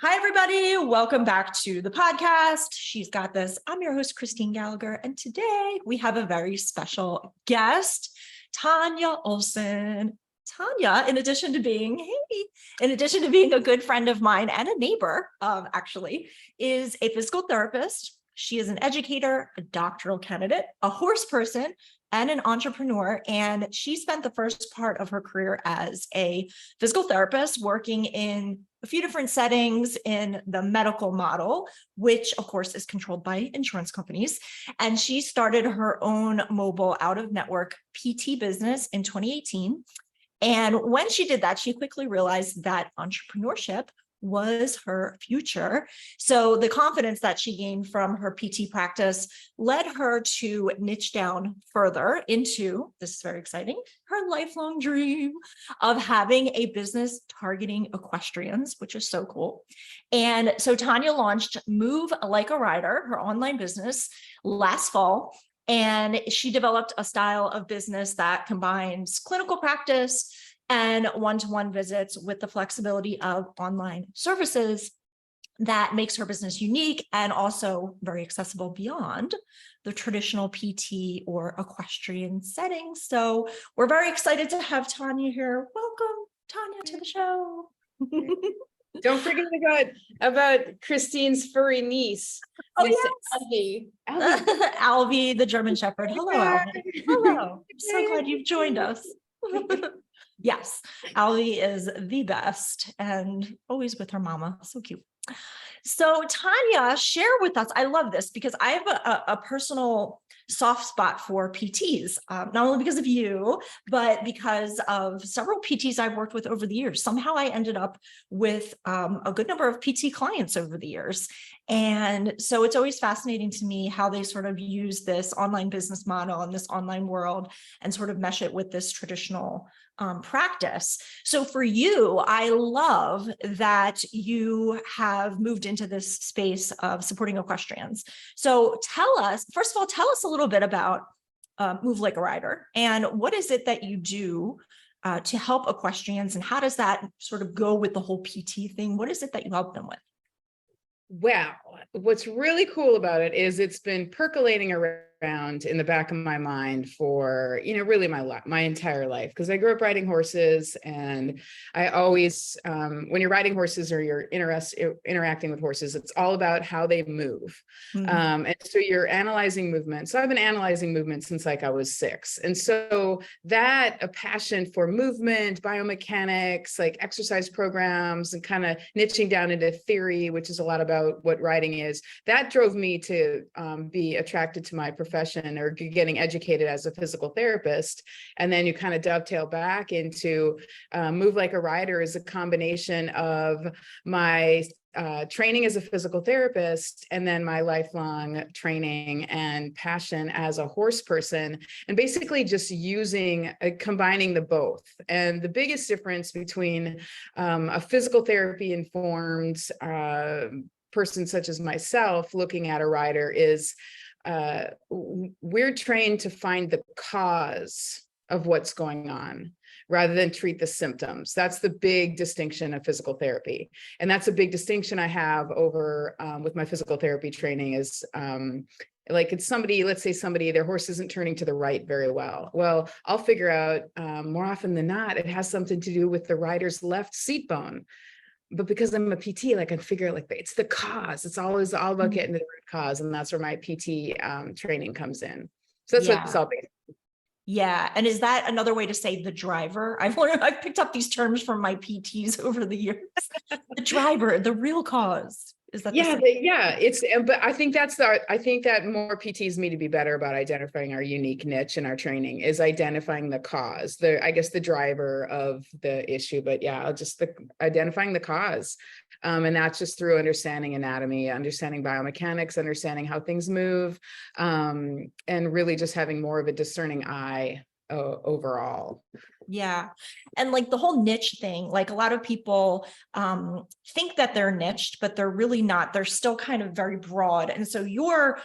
Hi, everybody. Welcome back to the podcast. She's got this. I'm your host, Christine Gallagher. And today we have a very special guest, Tonya Olson. Tonya, in addition to being a good friend of mine and a neighbor, actually, is a physical therapist. She is an educator, a doctoral candidate, a horse person, and an entrepreneur. And she spent the first part of her career as a physical therapist working in a few different settings in the medical model, which of course is controlled by insurance companies. And she started her own mobile out-of-network PT business in 2018. And when she did that, she quickly realized that entrepreneurship was her future. So the confidence that she gained from her PT practice led her to niche down further into, this is very exciting, her lifelong dream of having a business targeting equestrians, which is so cool. And so Tonya launched Move Like a Rider, her online business, last fall. And she developed a style of business that combines clinical practice and one-to-one visits with the flexibility of online services that makes her business unique and also very accessible beyond the traditional PT or equestrian settings. So we're very excited to have Tonya here. Welcome, Tonya, to the show. Don't forget about Christine's furry niece. Oh, yes. Alvie, the German Shepherd. Hello, Alvie. Hello. I'm so glad you've joined us. Yes, Alvie is the best and always with her mama. So cute. So Tonya, share with us. I love this because I have a personal soft spot for PTs, not only because of you, but because of several PTs I've worked with over the years. Somehow I ended up with a good number of PT clients over the years. And so it's always fascinating to me how they sort of use this online business model and this online world and sort of mesh it with this traditional practice. So for you, I love that you have moved into this space of supporting equestrians. So tell us, first of all, tell us a little bit about Move Like a Rider and what is it that you do to help equestrians, and how does that sort of go with the whole PT thing? What is it that you help them with? Well, what's really cool about it is it's been percolating around in the back of my mind for, really my entire life. Because I grew up riding horses, and I always, when you're riding horses or you're interacting with horses, it's all about how they move. And so you're analyzing movement. So I've been analyzing movement since like I was 6. And so that a passion for movement, biomechanics, like exercise programs, and kind of niching down into theory, which is a lot about what riding is, that drove me to be attracted to my profession or getting educated as a physical therapist. And then you kind of dovetail back into Move Like a Rider is a combination of my training as a physical therapist and then my lifelong training and passion as a horse person, and basically just combining the both. And the biggest difference between a physical therapy informed person such as myself looking at a rider is we're trained to find the cause of what's going on rather than treat the symptoms. That's the big distinction of physical therapy. And that's a big distinction I have over with my physical therapy training is like it's somebody, let's say their horse isn't turning to the right very well. Well, I'll figure out more often than not, it has something to do with the rider's left seat bone. But because I'm a PT, like I figure like it's the cause. It's always all about getting to the root cause. And that's where my PT training comes in. So that's what it's all based on. Yeah. And is that another way to say the driver? I've picked up these terms from my PTs over the years. The driver, the real cause. Is that but I think that more PTs need to be better about identifying our unique niche in our training is identifying the cause, the driver of the issue. But yeah, identifying the cause. And that's just through understanding anatomy, understanding biomechanics, understanding how things move, and really just having more of a discerning eye overall. Yeah. And like the whole niche thing, like a lot of people think that they're niched, but they're really not. They're still kind of very broad. And so your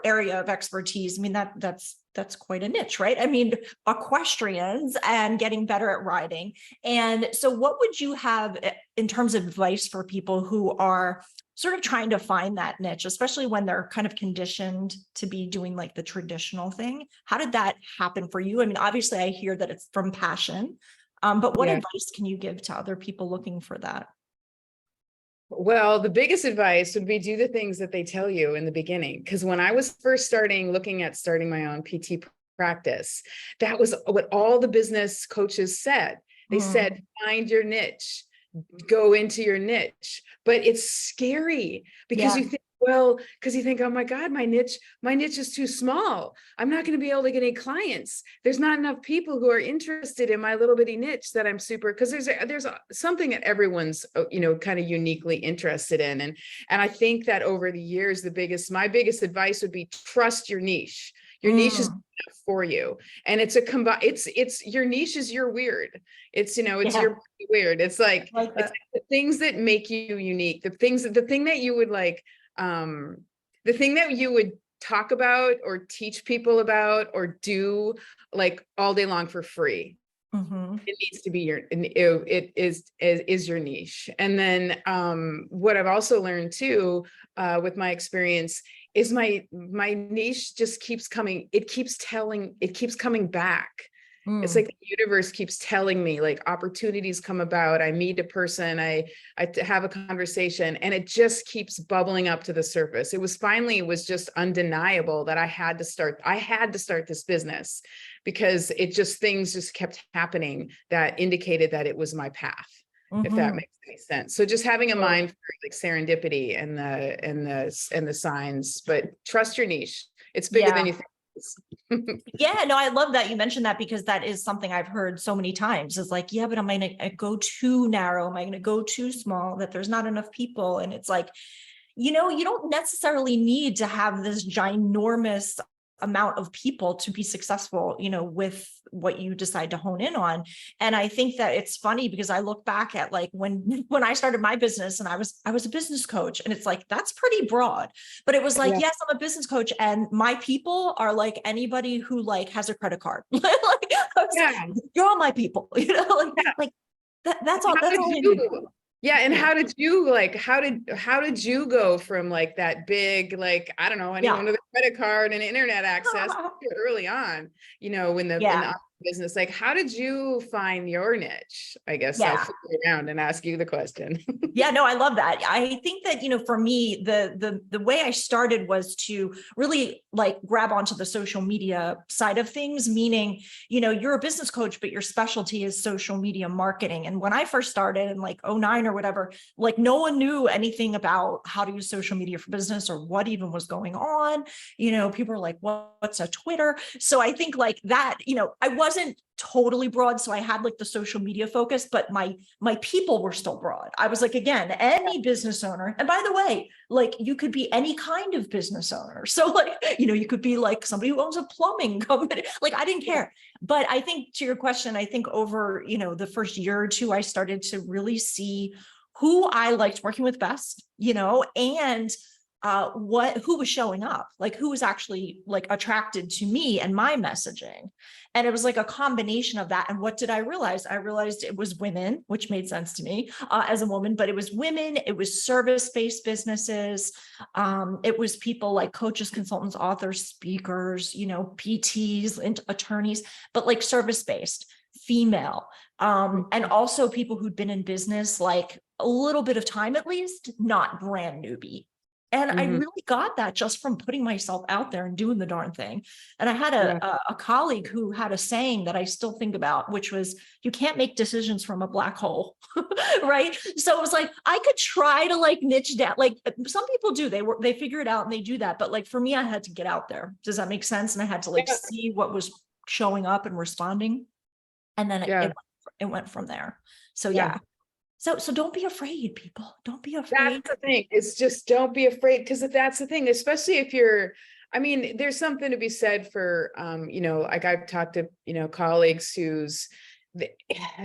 area of expertise, I mean, that's that's quite a niche, right? I mean, equestrians and getting better at riding. And so what would you have in terms of advice for people who are sort of trying to find that niche, especially when they're kind of conditioned to be doing like the traditional thing? How did that happen for you? I mean, obviously I hear that it's from passion, but what Yeah. advice can you give to other people looking for that? Well, the biggest advice would be do the things that they tell you in the beginning. Because when I was first starting my own PT practice, that was what all the business coaches said. They said, find your niche, go into your niche. But it's scary because Yeah. you think, oh my God, my niche is too small. I'm not going to be able to get any clients. There's not enough people who are interested in my little bitty niche that I'm super, because there's something that everyone's, kind of uniquely interested in. And I think that over the years, my biggest advice would be trust your niche. Your niche is enough for you. And it's your niche is your weird. It's your weird. It's like it's the things that make you unique, the thing that you would like, the thing that you would talk about or teach people about or do like all day long for free. It needs to be it is your niche. And then what I've also learned too, with my experience, is my niche just keeps coming. It keeps coming back. It's like the universe keeps telling me, like, opportunities come about. I meet a person, I have a conversation, and it just keeps bubbling up to the surface. It was just undeniable that I had to start this business, because things just kept happening that indicated that it was my path. If that makes any sense. So just having a mind for like serendipity and the signs, but trust your niche. It's bigger than you think. Yeah, no, I love that you mentioned that, because that is something I've heard so many times. Is like, yeah, but am I going to go too narrow? Am I going to go too small, that there's not enough people? And it's like, you don't necessarily need to have this ginormous amount of people to be successful, with what you decide to hone in on. And I think that it's funny, because I look back at like when I started my business, and I was a business coach, and it's like, that's pretty broad, but it was like, yes, I'm a business coach, and my people are like anybody who like has a credit card. You're all my people, like that's all. That's all I need. Yeah. And how did you go from like that big, like, I don't know, anyone with a credit card and internet access early on, in the business, like, how did you find your niche? I guess I'll flip it around and ask you the question. Yeah, no, I love that. I think that, for me, the way I started was to really like grab onto the social media side of things, meaning, you're a business coach, but your specialty is social media marketing. And when I first started in like 2009 or whatever, like no one knew anything about how to use social media for business or what even was going on. People were like, what's a Twitter? So I think like that, I wasn't totally broad. So I had like the social media focus, but my people were still broad. I was like, again, any business owner. And by the way, like you could be any kind of business owner. So like, you could be like somebody who owns a plumbing company. Like I didn't care. But I think to your question, I think over, the first year or two, I started to really see who I liked working with best, and who was showing up, like who was actually like attracted to me and my messaging. And it was like a combination of that. And what did I realize? I realized it was women, which made sense to me as a woman, but it was women, it was service-based businesses. It was people like coaches, consultants, authors, speakers, PTs, and attorneys, but like service-based, female. And also people who'd been in business like a little bit of time, at least, not brand newbie. And I really got that just from putting myself out there and doing the darn thing. And I had a colleague who had a saying that I still think about, which was, you can't make decisions from a black hole, right? So it was like, I could try to like niche down, like some people do, they figure it out and they do that. But like for me, I had to get out there. Does that make sense? And I had to like see what was showing up and responding. And then it went from there. So So don't be afraid, people. Don't be afraid. That's the thing. It's just don't be afraid, because that's the thing, especially if there's something to be said for, like I've talked to, colleagues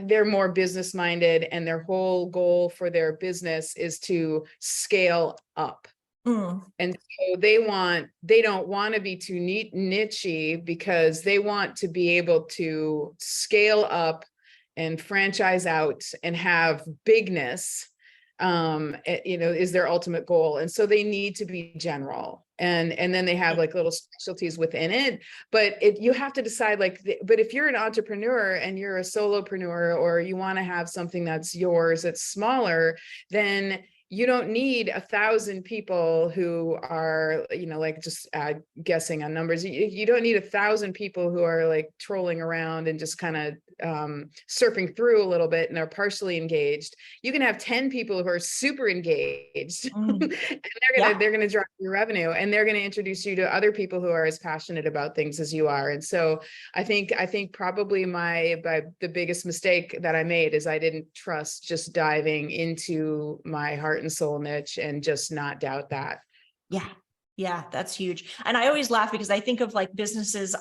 they're more business minded, and their whole goal for their business is to scale up. Mm. And so they don't want to be too niche-y because they want to be able to scale up and franchise out and have bigness, is their ultimate goal. And so they need to be general. And then they have like little specialties within it, but you have to decide but if you're an entrepreneur and you're a solopreneur, or you want to have something that's yours, that's smaller, then you don't need 1,000 people who are, just guessing on numbers. You don't need 1,000 people who are like trolling around and just kind of surfing through a little bit and are partially engaged. You can have 10 people who are super engaged and they're gonna drive your revenue, and they're gonna introduce you to other people who are as passionate about things as you are. And so I think probably the biggest mistake that I made is I didn't trust just diving into my heart and soul niche and just not doubt that. Yeah, that's huge. And I always laugh because I think of like businesses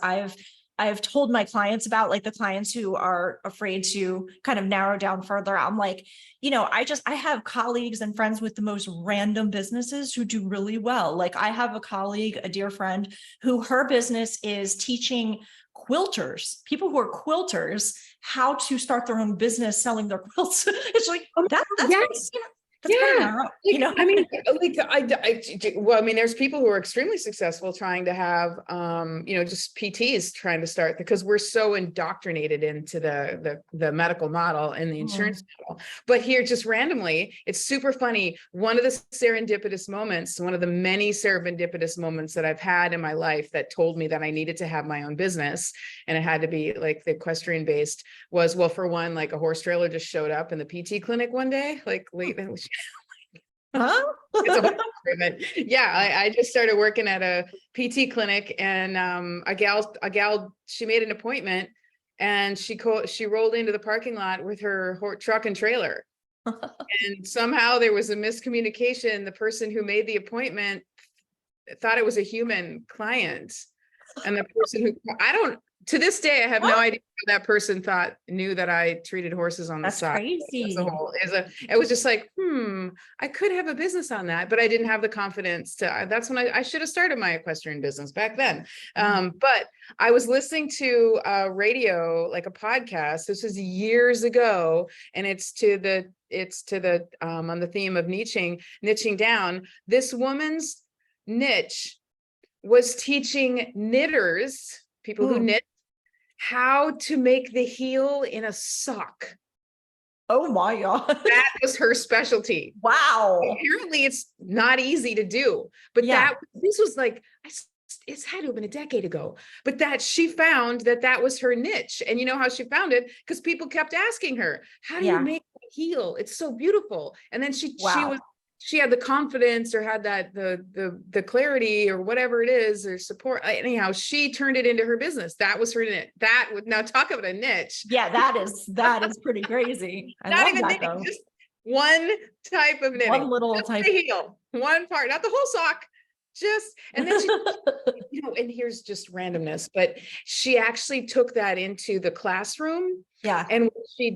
I've told my clients about, like the clients who are afraid to kind of narrow down further. I'm like, I have colleagues and friends with the most random businesses who do really well. Like I have a colleague, a dear friend, who her business is teaching quilters, people who are quilters, how to start their own business selling their quilts. It's like, that's yes. That's narrow, there's people who are extremely successful trying to have, just PTs trying to start, because we're so indoctrinated into the medical model and the insurance model. But here, just randomly, it's super funny. One of the many serendipitous moments that I've had in my life that told me that I needed to have my own business, and it had to be like the equestrian based, was, well, for one, like a horse trailer just showed up in the PT clinic one day, like late. Huh? Yeah, I just started working at a PT clinic, and a gal, she made an appointment, and she rolled into the parking lot with her truck and trailer. And somehow there was a miscommunication. The person who made the appointment thought it was a human client, and the person who, to this day, I have no idea how that person knew that I treated horses on the side. Crazy. It was just like, I could have a business on that, but I didn't have the confidence to. That's when I should have started my equestrian business back then. But I was listening to radio, like a podcast. This was years ago, and it's to the on the theme of niching down. This woman's niche was teaching knitters, people who knit, how to make the heel in a sock. Oh my God. That was her specialty. Wow. Apparently it's not easy to do, but this was like, it's had to have been a decade ago, but that she found that was her niche. And you know how she found it? Because people kept asking her, how do you make a heel? It's so beautiful. And then she had the confidence, or had the clarity, or whatever it is, or support. Anyhow, she turned it into her business. That was her niche. Now talk about a niche. Yeah, that is pretty crazy. Not even knitting, just one type of knitting. One little just type. The heel, one part, not the whole sock. And then she, and here's just randomness, but she actually took that into the classroom. Yeah. And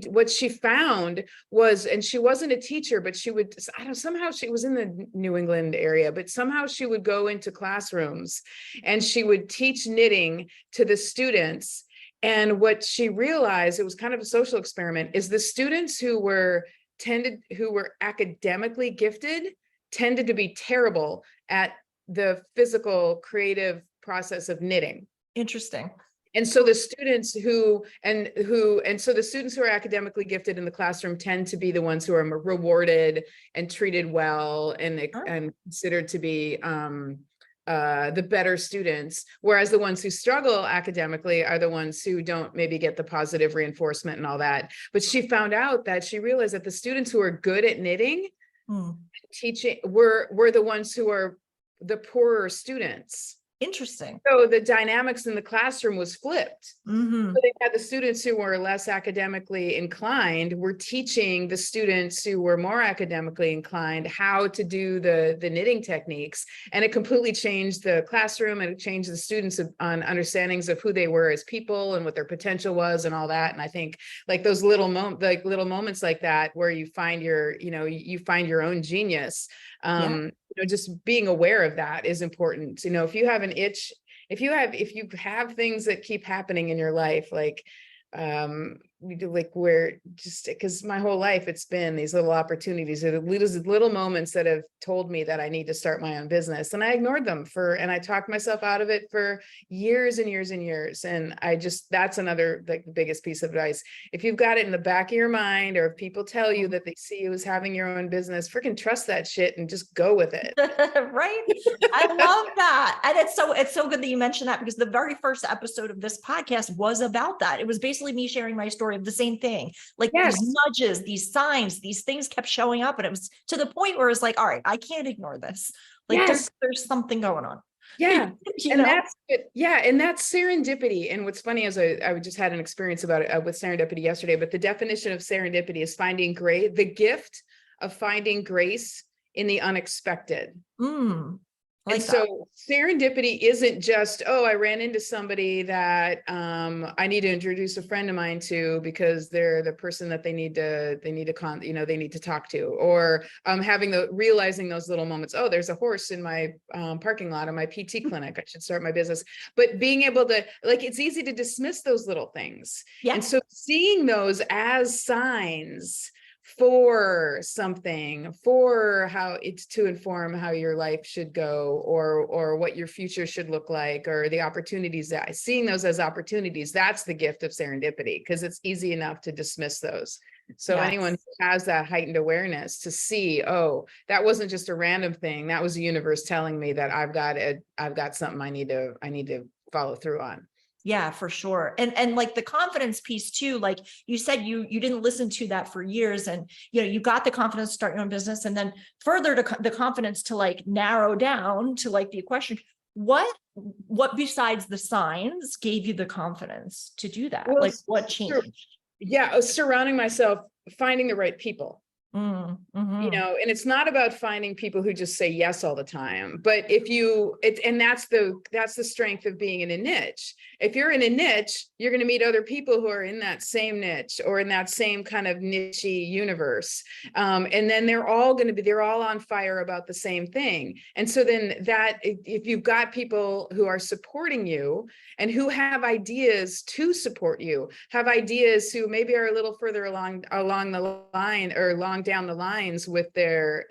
what she found was, and she wasn't a teacher, but somehow she was in the New England area, but somehow she would go into classrooms and she would teach knitting to the students. And what she realized, it was kind of a social experiment, is the students who were academically gifted tended to be terrible at the physical creative process of knitting. Interesting. And so the students who are academically gifted in the classroom tend to be the ones who are rewarded and treated well and considered to be the better students, whereas the ones who struggle academically are the ones who don't maybe get the positive reinforcement and all that. But she realized that the students who are good at knitting, teaching, were the ones who are the poorer students. Interesting. So the dynamics in the classroom was flipped. So they had the students who were less academically inclined were teaching the students who were more academically inclined how to do the knitting techniques. And it completely changed the classroom, and it changed the students on understandings of who they were as people and what their potential was and all that. And I think like those little moments like that, where you find your own genius, Just being aware of that is important. If you have an itch, if you have things that keep happening in your life, like where just because my whole life it's been these little opportunities, little moments that have told me that I need to start my own business, and I ignored them and I talked myself out of it for years and years and years. And that's another the biggest piece of advice. If you've got it in the back of your mind, or if people tell you that they see you as having your own business, freaking trust that shit and just go with it. Right. I love that. And it's so good that you mentioned that, because the very first episode of this podcast was about that. It was basically me sharing my story of the same thing. Like these nudges, these signs, these things kept showing up. And it was to the point where it's like, all right, I can't ignore this. Like there's something going on. Yeah. That's serendipity. And what's funny is I just had an experience about it with serendipity yesterday, but the definition of serendipity is finding the gift of finding grace in the unexpected. And so serendipity isn't just, I ran into somebody that I need to introduce a friend of mine to because they're the person that they need to talk to, or realizing those little moments. Oh, there's a horse in my parking lot of my PT clinic. I should start my business. But being able to, it's easy to dismiss those little things. Yeah. And so seeing those as signs for something, for how it's to inform how your life should go, or what your future should look like, or the opportunities seeing those as opportunities, that's the gift of serendipity, because it's easy enough to dismiss those. So anyone who has that heightened awareness to see, that wasn't just a random thing, that was the universe telling me that I've got something I need to follow through on. Yeah, for sure. And like the confidence piece too, like you said, you didn't listen to that for years, and you got the confidence to start your own business, and then further to the confidence to narrow down to the question, what besides the signs gave you the confidence to do that? Well, what changed? Yeah, surrounding myself, finding the right people. And it's not about finding people who just say yes all the time, but that's the strength of being in a niche. If you're in a niche, you're going to meet other people who are in that same niche, or in that same kind of niche-y universe. And then they're all on fire about the same thing. And so then if you've got people who are supporting you and who have ideas to support you, have ideas who maybe are a little further along the line, or along down the lines with their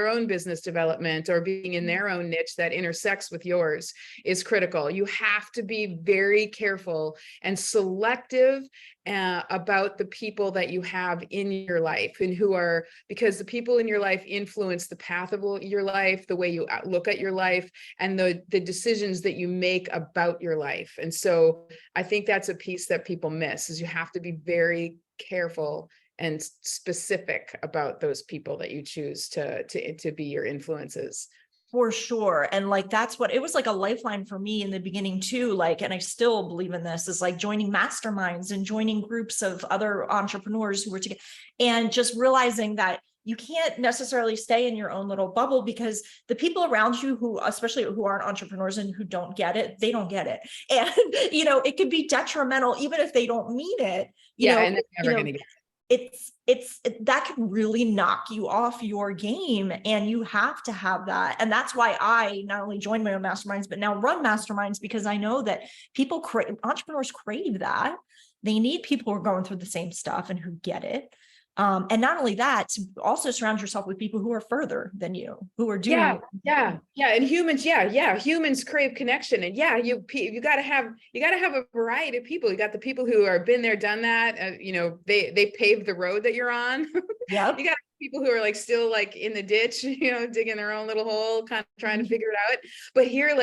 own business development, or being in their own niche that intersects with yours, is critical. You have to be very careful and selective about the people that you have in your life, and because the people in your life influence the path of your life, the way you look at your life, and the decisions that you make about your life. And so I think that's a piece that people miss, is you have to be very careful and specific about those people that you choose to be your influences. For sure. And that's what it was, a lifeline for me in the beginning too. And I still believe in this, is joining masterminds and joining groups of other entrepreneurs who were together, and just realizing that you can't necessarily stay in your own little bubble, because the people around you especially who aren't entrepreneurs and who don't get it, they don't get it. And, it could be detrimental, even if they don't mean it, and they're never going to get it. That can really knock you off your game, and you have to have that. And that's why I not only joined my own masterminds, but now run masterminds, because I know that entrepreneurs crave that. They need people who are going through the same stuff and who get it. And not only that, to also surround yourself with people who are further than you, who are doing. Yeah. And humans crave connection. And you got to have a variety of people. You got the people who are been there, done that. They paved the road that you're on. Yeah. You got people who are still in the ditch, digging their own little hole, kind of trying to figure it out. But here,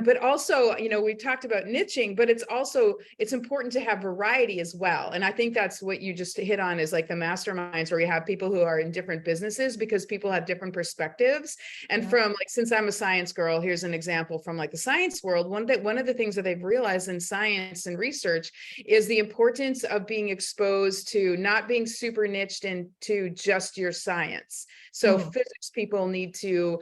but also, we talked about niching, but it's important to have variety as well. And I think that's what you just hit on, is the masterminds, where you have people who are in different businesses, because people have different perspectives. And from since I'm a science girl, here's an example from the science world. One of the things that they've realized in science and research is the importance of being exposed to not being super niched into just your science. So Mhm. physics people need to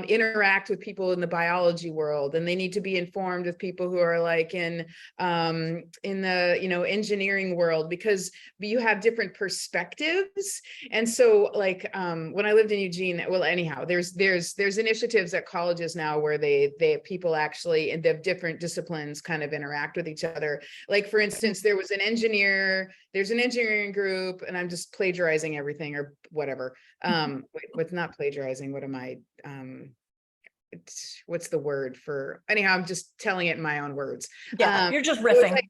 interact with people in the biology world, and they need to be informed with people who are like in the, you know, engineering world, because you have different perspectives. And so like when I lived in Eugene, well, anyhow, there's initiatives at colleges now where they people actually in the different disciplines kind of interact with each other. Like for instance, there's an engineering group, and I'm just plagiarizing everything or whatever. What's not plagiarizing, what am I what's the word for, anyhow, I'm just telling it in my own words. Yeah, you're just It was riffing.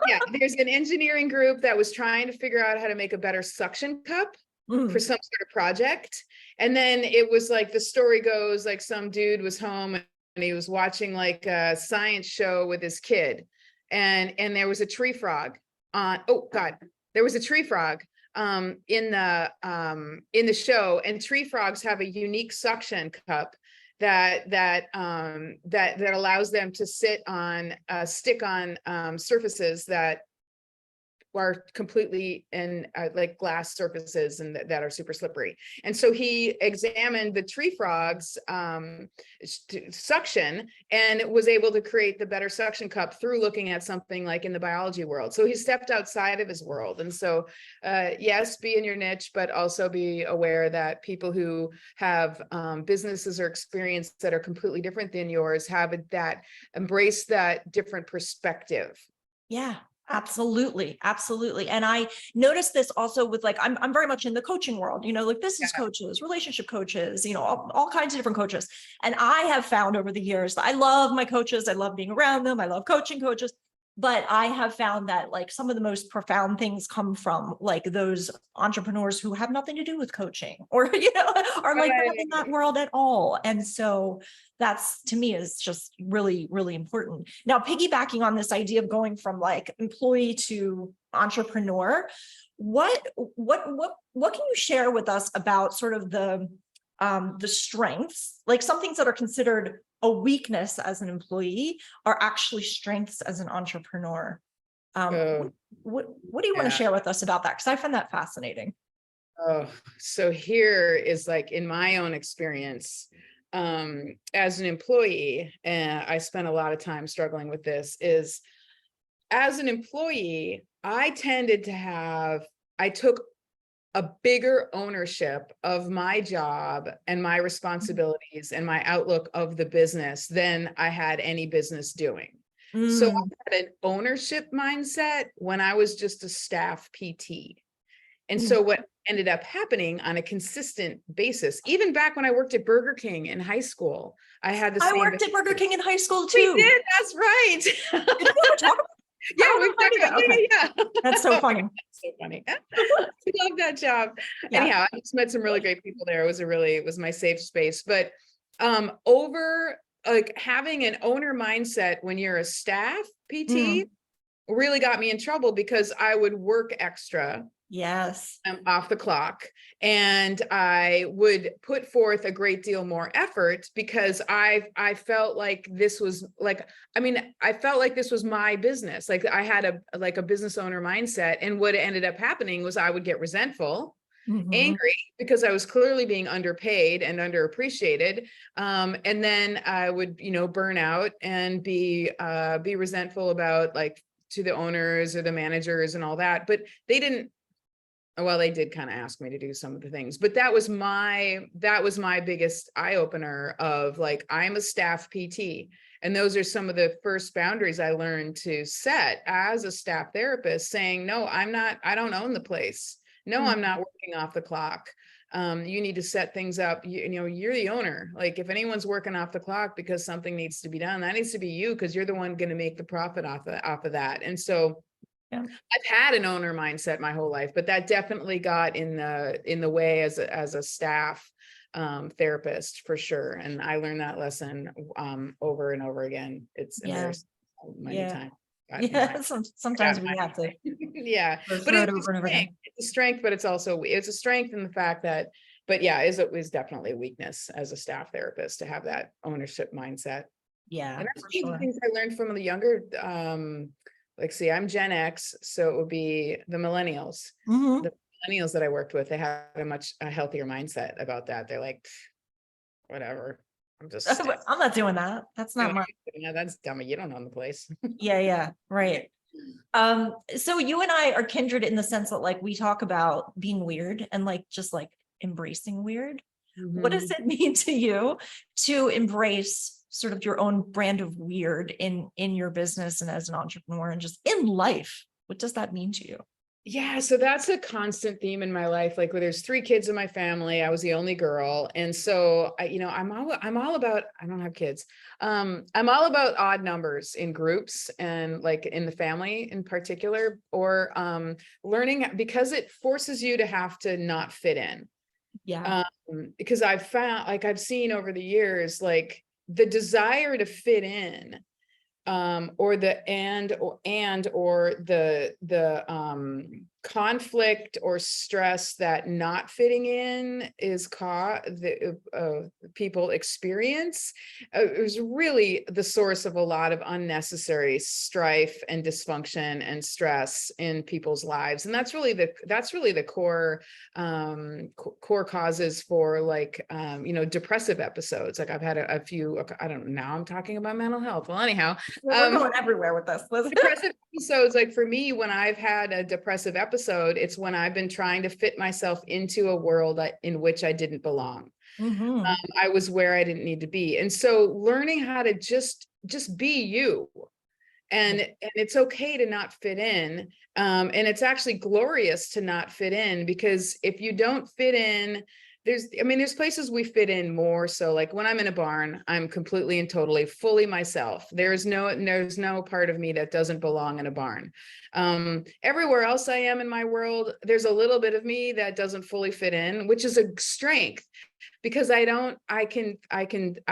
yeah, there's an engineering group that was trying to figure out how to make a better suction cup for Mhm. some sort of project. And then it was like, the story goes like some dude was home and he was watching like a science show with his kid, and there was a tree frog on, oh God, there was a tree frog in the show, and tree frogs have a unique suction cup that allows them to stick on surfaces that are completely in like glass surfaces and that are super slippery. And so he examined the tree frogs suction and was able to create the better suction cup through looking at something like in the biology world. So he stepped outside of his world. And so yes, be in your niche, but also be aware that people who have businesses or experience that are completely different than yours have that embrace that different perspective. Yeah, absolutely. Absolutely. And I noticed this also with like, I'm very much in the coaching world, you know, like business coaches, relationship coaches, you know, all kinds of different coaches. And I have found over the years, I love my coaches. I love being around them. I love coaching coaches. But I have found that like some of the most profound things come from like those entrepreneurs who have nothing to do with coaching or, you know, are like not in that world at all. And so that's to me is just really, really important. Now, piggybacking on this idea of going from like employee to entrepreneur, what can you share with us about sort of the strengths, like some things that are considered a weakness as an employee are actually strengths as an entrepreneur? What do you want to share with us about that? Because I find that fascinating. Oh, so here is like in my own experience, as an employee, and I spent a lot of time struggling with this, is as an employee, I took a bigger ownership of my job and my responsibilities and my outlook of the business than I had any business doing. So I had an ownership mindset when I was just a staff PT. And so what ended up happening on a consistent basis, even back when I worked at Burger King in high school, I had the same. I worked at Burger King in high school too. We did, that's right. Did we ever talk about Yeah, we've talked about okay. Yeah. That's so funny. That's so funny. I love that job. Yeah. Anyhow, I just met some really great people there. It was my safe space. But over like having an owner mindset when you're a staff PT really got me in trouble because I would work extra. Yes. Off the clock, and I would put forth a great deal more effort because I felt like this was like, I felt like this was my business. Like I had a business owner mindset, and what ended up happening was I would get resentful, angry, because I was clearly being underpaid and underappreciated. And then I would, burn out and be resentful about like to the owners or the managers and all that. But they did kind of ask me to do some of the things, but that was my biggest eye opener of like, I'm a staff PT. And those are some of the first boundaries I learned to set as a staff therapist, saying, no, I don't own the place. No, I'm not working off the clock. You need to set things up. You're the owner. Like if anyone's working off the clock because something needs to be done, that needs to be you, because you're the one going to make the profit off of that. And so Yeah. I've had an owner mindset my whole life, but that definitely got in the way as a staff therapist for sure. And I learned that lesson over and over again. And there's many times. Sometimes we have to. Yeah, but it over and over again. It's a strength, but it's a strength in the fact that, but yeah, it was definitely a weakness as a staff therapist to have that ownership mindset. Yeah, and that's one of the things I learned from the younger. I'm Gen X, so it would be the millennials. The millennials that I worked with, they had a much healthier mindset about that. They're like, whatever. I'm just, I'm not doing that. That's not my, yeah, that's dummy. You don't own the place. yeah, right. So you and I are kindred in the sense that like we talk about being weird and like just like embracing weird. What does Mhm. it mean to you to embrace sort of your own brand of weird in your business and as an entrepreneur and just in life? What does that mean to you? Yeah, so that's a constant theme in my life. Like, where there's three kids in my family, I was the only girl, and so I'm all about. I don't have kids. I'm all about odd numbers in groups and like in the family in particular, or learning because it forces you to have to not fit in. Yeah. Um, because I've found, like, I've seen over the years, like the desire to fit in, or the conflict or stress that not fitting in people experience, is really the source of a lot of unnecessary strife and dysfunction and stress in people's lives. And that's really the core causes for, like, depressive episodes. Like, I've had a few, I don't know, now I'm talking about mental health. Well, anyhow, We're going everywhere with this. depressive episodes, like for me, when I've had a depressive episode, it's when I've been trying to fit myself into a world in which I didn't belong. Mhm. I was where I didn't need to be. And so learning how to just be you, and it's okay to not fit in. And it's actually glorious to not fit in, because if you don't fit in, there's places we fit in more. So like when I'm in a barn, I'm completely and totally fully myself. There's no part of me that doesn't belong in a barn. Everywhere else I am in my world, there's a little bit of me that doesn't fully fit in, which is a strength, because I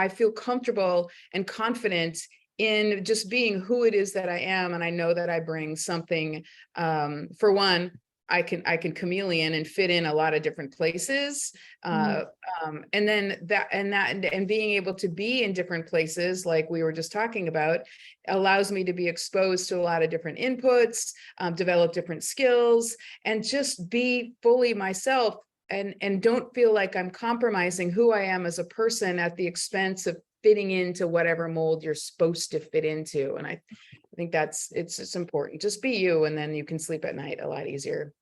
feel comfortable and confident in just being who it is that I am. And I know that I bring something. For one, I can chameleon and fit in a lot of different places. Mhm. And then and being able to be in different places, like we were just talking about, allows me to be exposed to a lot of different inputs, develop different skills, and just be fully myself, and don't feel like I'm compromising who I am as a person at the expense of fitting into whatever mold you're supposed to fit into. And I think it's important. Just be you, and then you can sleep at night a lot easier.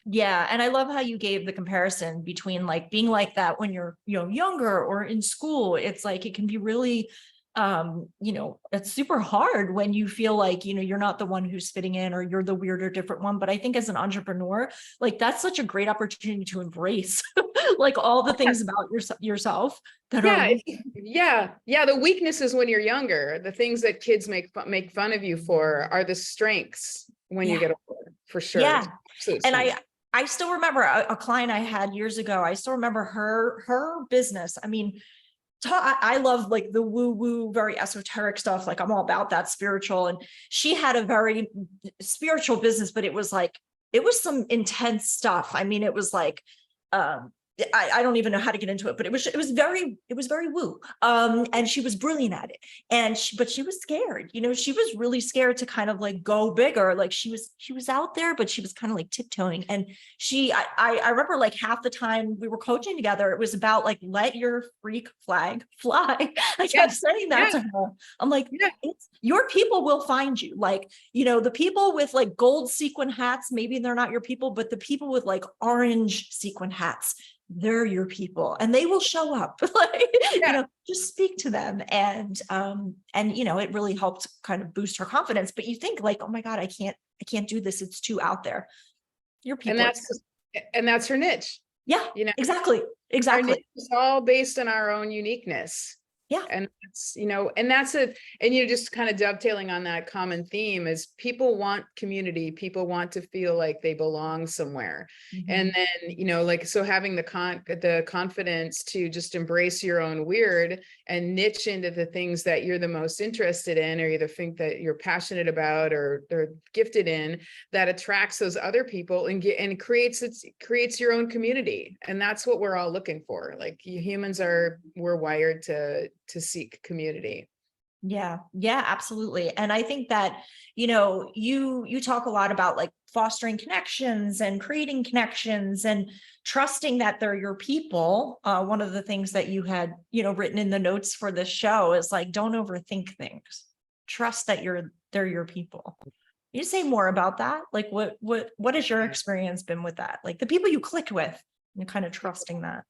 Yeah, and I love how you gave the comparison between like being like that when you're, younger or in school. It's like it can be really it's super hard when you feel like, you're not the one who's fitting in or you're the weird or different one. But I think as an entrepreneur, like that's such a great opportunity to embrace like all the things about yourself that are Yeah, yeah. The weaknesses when you're younger, the things that kids make fun of you for, are the strengths when you yeah, get older, for sure. yeah. Absolute And strength. I still remember a client I had years ago. I still remember her business. I mean, I love like the woo woo, very esoteric stuff. Like I'm all about that spiritual. And she had a very spiritual business, but it was like, it was some intense stuff. I mean, it was like, um, I don't even know how to get into it, but it was very woo. And she was brilliant at it. But she was scared, she was really scared to kind of like go bigger. Like she was out there, but she was kind of like tiptoeing. And I remember like half the time we were coaching together, it was about like, let your freak flag fly. I Yeah, kept saying that yeah, to her. I'm like, yeah. your people will find you. Like, the people with like gold sequin hats, maybe they're not your people, but the people with like orange sequin hats, they're your people and they will show up. Like, Yeah. just speak to them. And it really helped kind of boost her confidence. But you think like, oh my God, I can't do this. It's too out there. Your And people. that's her niche. Yeah, You know, exactly. our Exactly. niche is all based on our own uniqueness. Yeah. And that's it. And just kind of dovetailing on that common theme is, people want community. People want to feel like they belong somewhere. Mhm. And then, like, so having the confidence to just embrace your own weird and niche into the things that you're the most interested in, or either think that you're passionate about or they're gifted in, that attracts those other people and creates your own community. And that's what we're all looking for. Like, humans we're wired to seek community. Yeah. Yeah, absolutely. And I think that, you talk a lot about like fostering connections and creating connections and trusting that they're your people. One of the things that you had, written in the notes for this show is like, don't overthink things. Trust that they're your people. Can you say more about that? Like what has your experience been with that? Like the people you clicked with, and kind of trusting that.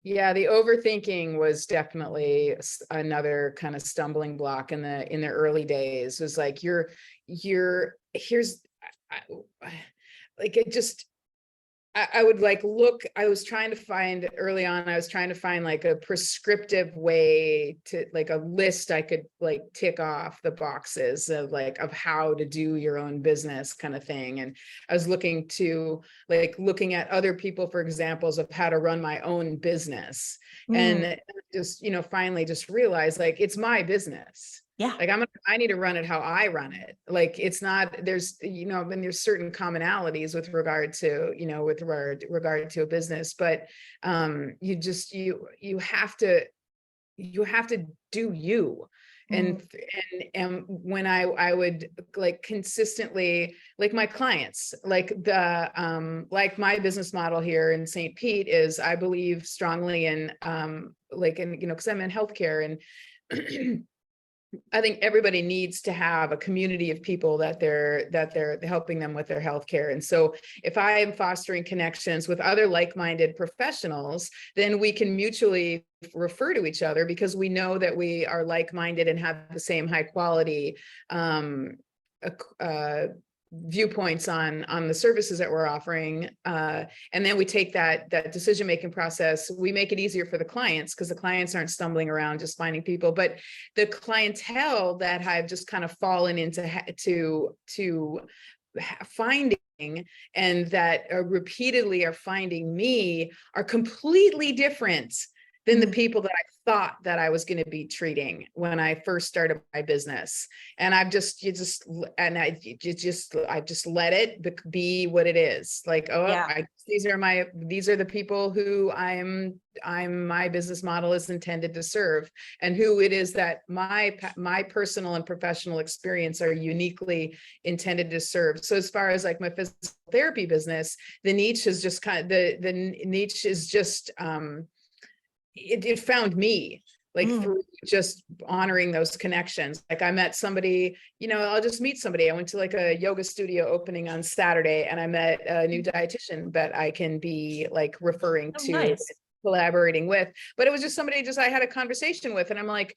Yeah, the overthinking was definitely another kind of stumbling block in the early days. It was like here's like it just I would like look, I was trying to find early on, I was trying to find like a prescriptive way to like a list I could like tick off the boxes of like of how to do your own business kind of thing. And I was looking at other people for examples of how to run my own business. Mm, And just, finally just realized like it's my business. yeah. Like I need to run it how I run it. Like it's not, there's, and there's certain commonalities with regard to, regard to a business, but you have to do you. Mm, And when I would like consistently, like my clients, like like my business model here in St. Pete is I believe strongly in because I'm in healthcare, and I think everybody needs to have a community of people that they're helping them with their healthcare. And so if I am fostering connections with other like-minded professionals, then we can mutually refer to each other because we know that we are like-minded and have the same high quality viewpoints on the services that we're offering, and then we take that decision making process, we make it easier for the clients because the clients aren't stumbling around just finding people, but the clientele that have just kind of fallen into finding and that repeatedly are finding me are completely different than the mm, people that I thought that I was going to be treating when I first started my business. And I just let it be what it is. Like, yeah. these are the people who my business model is intended to serve, and who it is that my personal and professional experience are uniquely intended to serve. So as far as like my physical therapy business, the niche is just the niche is just, it found me like Mm, through just honoring those connections. Like I met somebody, I'll just meet somebody. I went to like a yoga studio opening on Saturday, and I met a new dietitian that I can be like referring oh, to, nice. collaborating with. But it was just somebody I had a conversation with, and I'm like,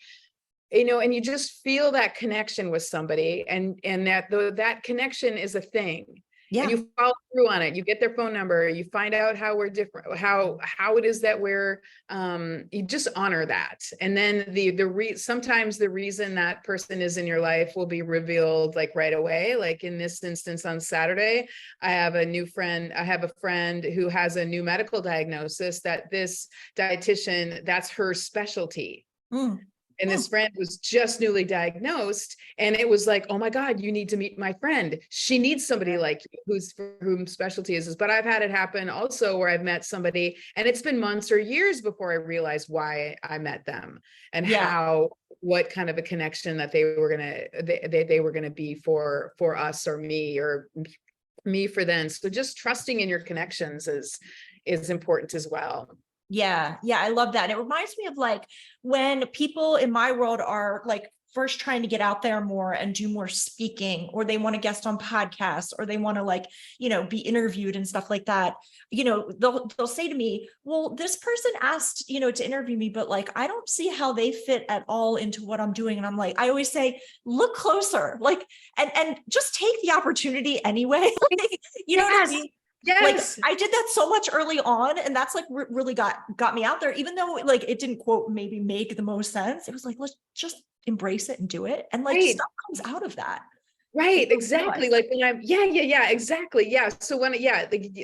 and you just feel that connection with somebody, and that connection is a thing. And Yeah. you follow through on it. You get their phone number. You find out how we're different, how it is that we're. You just honor that, and then sometimes the reason that person is in your life will be revealed like right away. Like in this instance, on Saturday, I have a friend who has a new medical diagnosis that this dietitian, that's her specialty. Mm, And mm, this friend was just newly diagnosed, and it was like, oh my God, you need to meet my friend. She needs somebody like you, for whom specialty is. But I've had it happen also where I've met somebody and it's been months or years before I realized why I met them and yeah. what kind of a connection that they were gonna be for us, or me for them. So just trusting in your connections is important as well. Yeah. Yeah. I love that. And it reminds me of like when people in my world are like first trying to get out there more and do more speaking, or they want to guest on podcasts, or they want to like, be interviewed and stuff like that. They'll say to me, well, this person asked, to interview me, but like, I don't see how they fit at all into what I'm doing. And I'm like, I always say, look closer, like, and just take the opportunity anyway. Like, you know what I Yes. mean? Like Yes. I did that so much early on, and that's like really got me out there, even though like it didn't quote maybe make the most sense. It was like, let's just embrace it and do it. And like Right. stuff comes out of that. Right, You don't exactly. realize. Like when yeah, exactly. Yeah. So like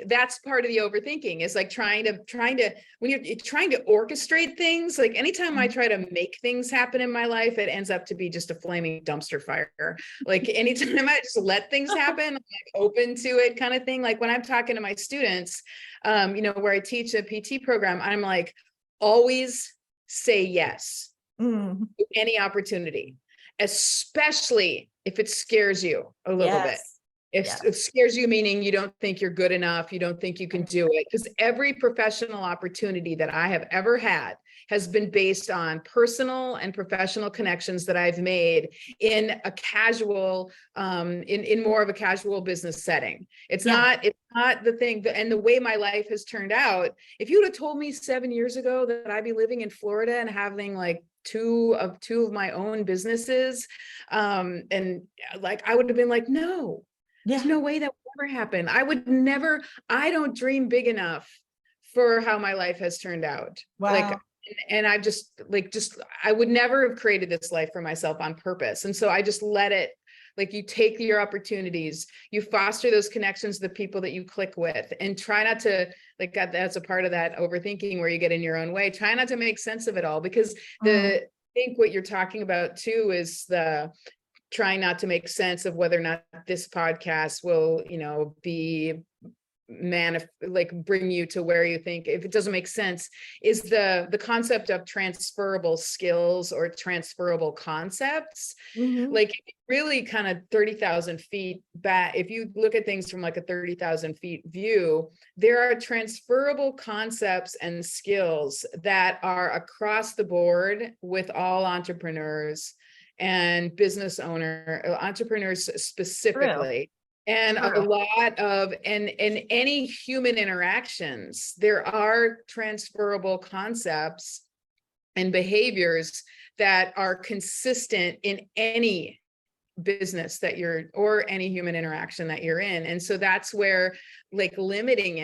that's part of the overthinking is like trying to when you're trying to orchestrate things, like anytime I Mhm. try to make things happen in my life, it ends up to be just a flaming dumpster fire. Like anytime I just let things happen, I'm like open to it kind of thing. Like when I'm talking to my students, where I teach a PT program, I'm like, always say yes Mm, to any opportunity. especially if it scares you a little bit. Yes. If Yes. it scares you, meaning you don't think you're good enough, you don't think you can do it, because every professional opportunity that I have ever had has been based on personal and professional connections that I've made in a casual, in more of a casual business setting. It's not the thing, and the way my life has turned out, if you would have told me 7 years ago that I'd be living in Florida and having like two of my own businesses, and like, I would have been like, no. There's no way that would ever happen. I don't dream big enough for how my life has turned out. Wow. Like, and I I would never have created this life for myself on purpose. And so I just let it, like, you take your opportunities, you foster those connections, the people that you click with, and try not to, like, that's a part of that overthinking where you get in your own way. Try not to make sense of it all, because I think what you're talking about too is trying not to make sense of whether or not this podcast will, be bring you to where you think. If it doesn't make sense, is the concept of transferable skills or transferable concepts. Like, really kind of 30,000 feet back, if you look at things from like a 30,000 feet view, there are transferable concepts and skills that are across the board with all entrepreneurs and business entrepreneurs specifically. And a lot of, and any human interactions, there are transferable concepts and behaviors that are consistent in any business that or any human interaction that you're in. And so that's where, like, limiting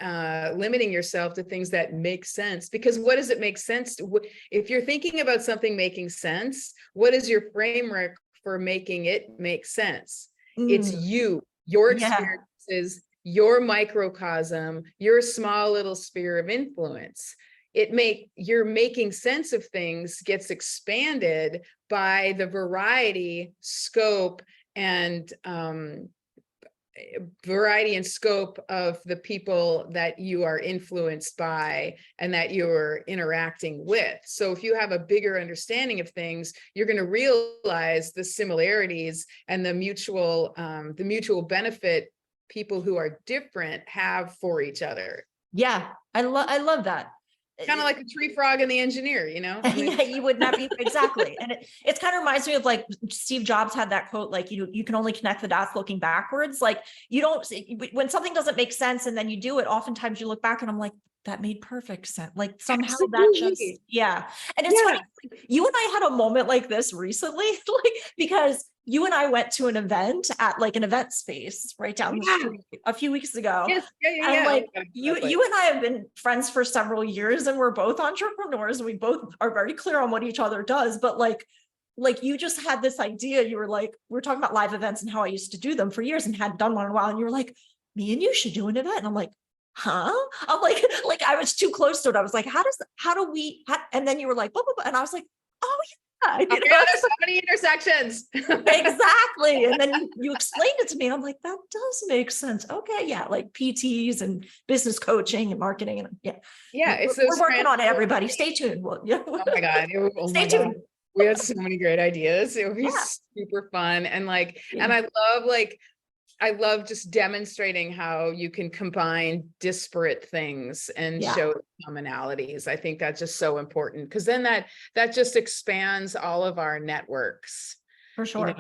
yourself to things that make sense, because what does it make sense to? If you're thinking about something making sense, what is your framework for making it make sense? It's your experiences, your microcosm, your small little sphere of influence. Your making sense of things gets expanded by the variety, scope, and of the people that you are influenced by and that you're interacting with. So if you have a bigger understanding of things, you're going to realize the similarities and the mutual benefit people who are different have for each other. Yeah, I love that. Kind of like a tree frog and the engineer, Yeah, you would not be exactly. And it kind of reminds me of, like, Steve Jobs had that quote, like, you can only connect the dots looking backwards. Like, you don't, when something doesn't make sense and then you do it, oftentimes you look back and I'm like, that made perfect sense. Like, somehow that just, And it's funny, you and I had a moment like this recently, like, because you and I went to an event at, like, an event space right down the street a few weeks ago. And like, you and I have been friends for several years, and we're both entrepreneurs, and we both are very clear on what each other does. But like you just had this idea. You were like, we were talking about live events and how I used to do them for years and hadn't done one in a while. And you were like, me and you should do an event. And I'm like, huh? I'm like I was too close to it. I was like, and then you were like, blah, blah, blah. And I was like, oh yeah. There's so many intersections. Exactly. And then you explained it to me. I'm like, that does make sense. Okay. Yeah. Like PTs and business coaching and marketing. And we're working on it, everybody. Stay tuned. Oh my God. Stay tuned. We had so many great ideas. It was super fun. And and I love just demonstrating how you can combine disparate things and show commonalities. I think that's just so important, because then that just expands all of our networks. For sure.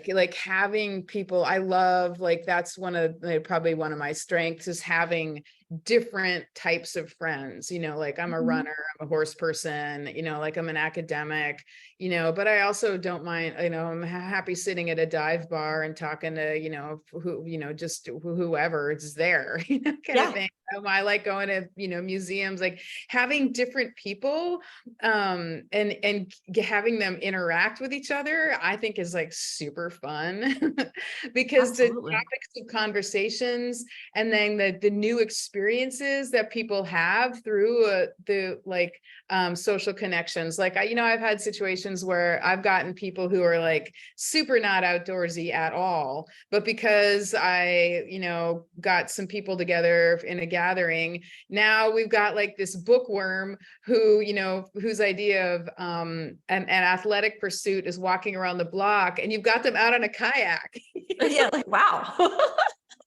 Like having people, I love, like, that's probably one of my strengths, is having different types of friends. Like, I'm a runner, I'm a horse person, like, I'm an academic, but I also don't mind, I'm happy sitting at a dive bar and talking to, just whoever is there, kind of thing. I like going to, museums, like having different people, and having them interact with each other, I think is like super fun because the topics of conversations, and then the new experience experiences that people have through the social connections. Like I've had situations where I've gotten people who are like super not outdoorsy at all, but because I, got some people together in a gathering, now we've got like this bookworm who, whose idea of an athletic pursuit is walking around the block, and you've got them out on a kayak. Yeah, like, wow.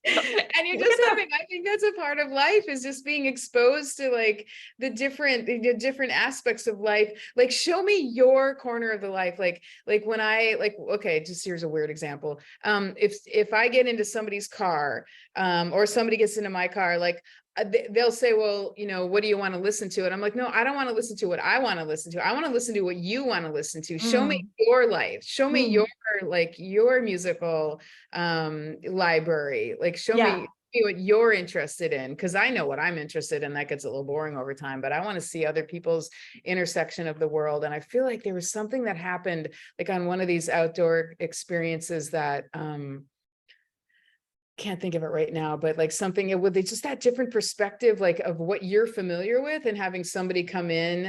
And you're just having, I think that's a part of life, is just being exposed to like the different aspects of life. Like, show me your corner of the life. Like when okay, just here's a weird example. If I get into somebody's car, or somebody gets into my car, like they'll say, well, what do you want to listen to? And I'm like, no, I don't want to listen to what I want to listen to. I want to listen to what you want to listen to. Show me your life. Show me your musical library. Like, show me what you're interested in, because I know what I'm interested in. That gets a little boring over time, but I want to see other people's intersection of the world. And I feel like there was something that happened like on one of these outdoor experiences that can't think of it right now, but like something with just that different perspective, like of what you're familiar with, and having somebody come in,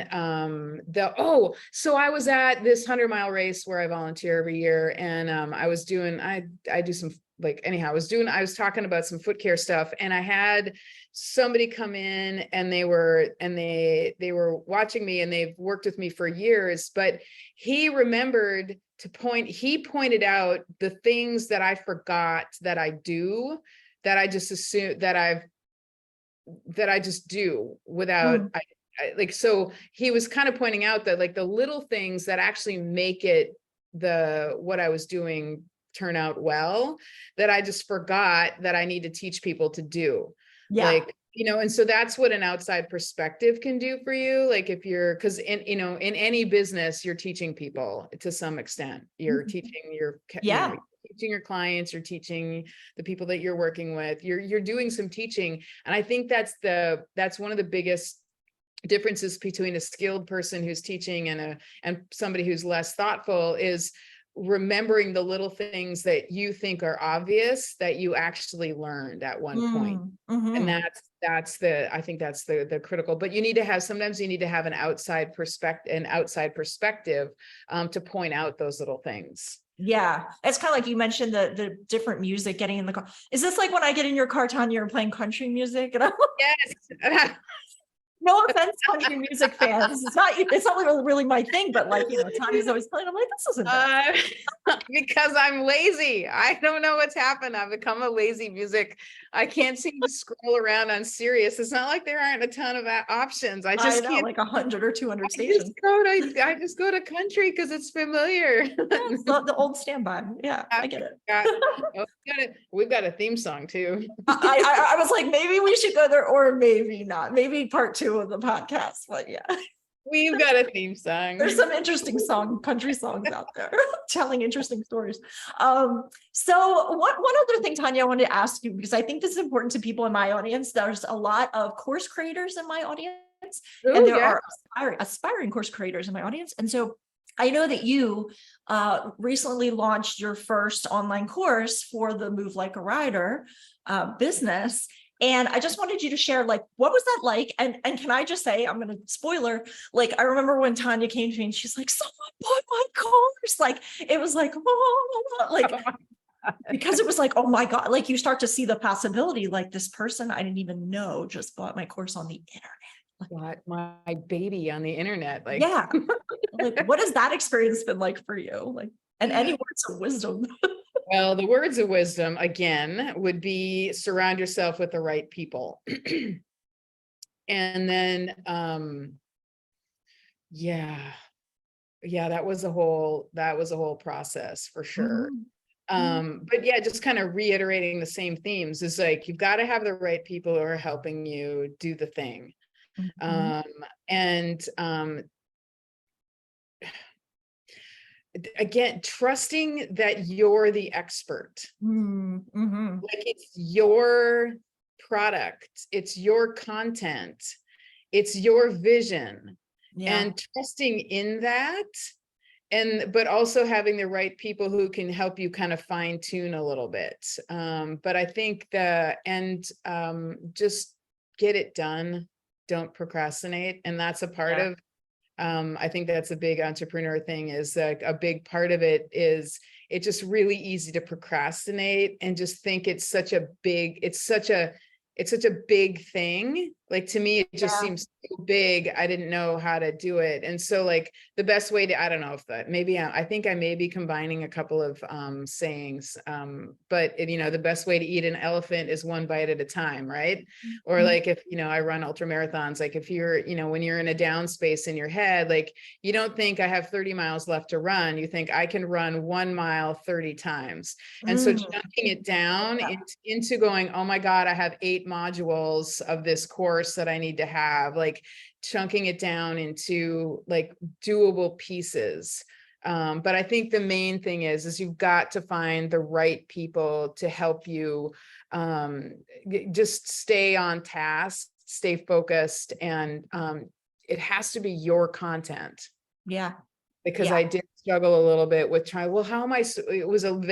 so I was at this 100-mile race where I volunteer every year. And I was doing, I do some I was talking about some foot care stuff, and I had somebody come in, and they were watching me, and they've worked with me for years, but he pointed out the things that I forgot that I do, that I just assume that I just do without, so he was kind of pointing out that like the little things that actually make it what I was doing turn out well, that I just forgot that I need to teach people to do. And so that's what an outside perspective can do for you. Like if you're, because in any business, you're teaching people to some extent. You're teaching teaching your clients, you're teaching the people that you're working with, you're doing some teaching. And I think that's one of the biggest differences between a skilled person who's teaching and somebody who's less thoughtful, is remembering the little things that you think are obvious that you actually learned at one point. And I think that's the critical, but sometimes you need to have an outside perspective to point out those little things. Yeah. It's kind of like you mentioned the different music getting in the car. Is this like when I get in your car, Tonya, you're playing country music? And I'm like, yes. No offense, country music fans. It's not really my thing, but like, Tanya's always playing. I'm like, this isn't bad. Because I'm lazy. I don't know what's happened. I've become a lazy music. I can't seem to scroll around on Sirius. It's not like there aren't a ton of options. I just can't, like 100 or 200 stations. I just go to country because it's familiar. It's the old standby. Yeah, I get it. We've got a theme song too. I was like, maybe we should go there, or maybe not. Maybe part 2 of the podcast. But yeah, we've got a theme song. There's some interesting country songs out there telling interesting stories. So one other thing, Tonya, I wanted to ask you, because I think this is important to people in my audience. There's a lot of course creators in my audience, and there are aspiring course creators in my audience. And so I know that you recently launched your first online course for the Move Like a Rider business. And I just wanted you to share, like, what was that like? And can I just say, I'm going to spoiler, like, I remember when Tonya came to me and she's like, someone bought my course. Like, it was like, like, because it was like, oh my God, like you start to see the possibility, like this person I didn't even know just bought my course on the internet. What, my baby on the internet? Like, yeah. Like, what has that experience been like for you? Like, and any words of wisdom? Well, the words of wisdom, again, would be surround yourself with the right people. And then, that was a whole process for sure. But yeah, just kind of reiterating the same themes is like, you've got to have the right people who are helping you do the thing. Again, trusting that you're the expert. Like, it's your product, it's your content, it's your vision, and trusting in that, but also having the right people who can help you kind of fine tune a little bit. But I think just get it done. Don't procrastinate. And that's a part of, I think that's a big entrepreneur thing, is like a big part of it is it's just really easy to procrastinate and just think it's such a big thing. Like, to me, it just seems so big. I didn't know how to do it. And so like the best way to, I don't know if that maybe I think I may be combining a couple of sayings. But the best way to eat an elephant is one bite at a time, right? Or like, if, I run ultra marathons, like if you're, when you're in a down space in your head, like you don't think I have 30 miles left to run. You think I can run 1 mile 30 times. And so chunking it down into going, oh my God, I have 8 modules of this course that I need to have, like chunking it down into like doable pieces. But I think the main thing is you've got to find the right people to help you just stay on task, stay focused, and it has to be your content. Yeah. Because I did struggle a little bit with trying, well, how am I, there